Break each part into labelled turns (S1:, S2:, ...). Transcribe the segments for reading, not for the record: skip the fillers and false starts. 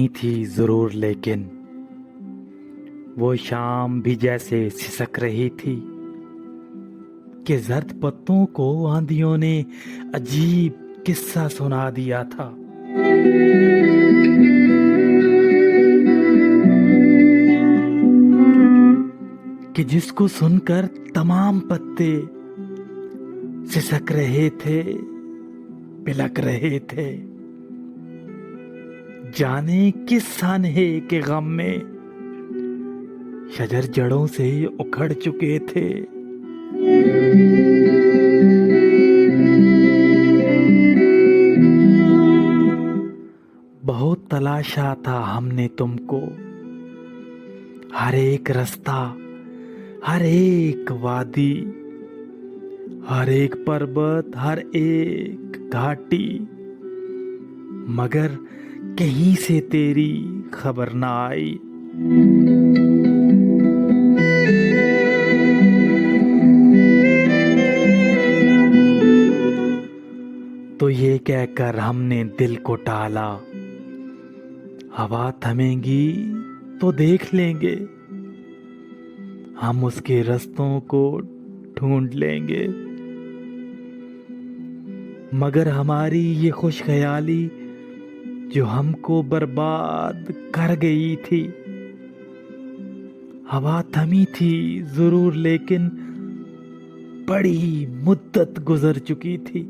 S1: थमी थी जरूर लेकिन वो शाम भी जैसे सिसक रही थी कि जर्द पत्तों को आंधियों ने अजीब किस्सा सुना दिया था। कि जिसको सुनकर तमाम पत्ते सिसक रहे थे, पिलक रहे थे, जाने किस सानहे के गम में शजर जड़ों से उखड़ चुके थे। बहुत तलाशा था हमने तुमको, हर एक रास्ता, हर एक वादी, हर एक पर्वत, हर एक घाटी, मगर कहीं से तेरी खबर ना आई। तो ये कहकर हमने दिल को टाला, हवा थमेगी तो देख लेंगे, हम उसके रास्तों को ढूंढ लेंगे। मगर हमारी ये खुश ख्याली जो हमको बर्बाद कर गई थी, हवा थमी थी जरूर लेकिन बड़ी मुद्दत गुजर चुकी थी।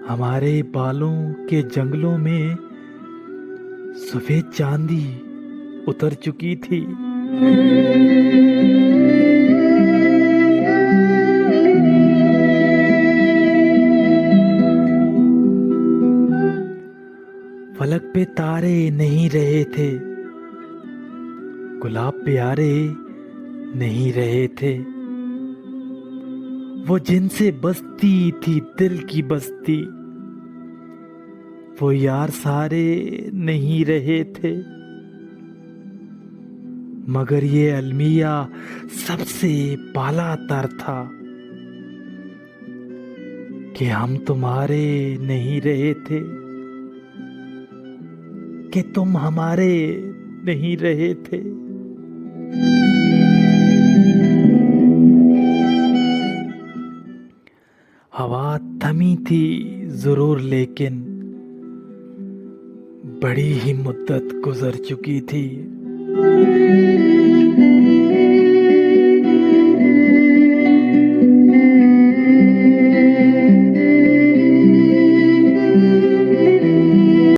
S1: हमारे बालों के जंगलों में सफेद चांदी उतर चुकी थी। फलक पे तारे नहीं रहे थे, गुलाब प्यारे नहीं रहे थे, वो जिनसे बसती थी दिल की बस्ती, वो यार सारे नहीं रहे थे। मगर ये अलमिया सबसे बाला तर था कि हम तुम्हारे नहीं रहे थे, कि तुम हमारे नहीं रहे थे। हवा थमी थी जरूर लेकिन बड़ी ही मुद्दत गुजर चुकी थी।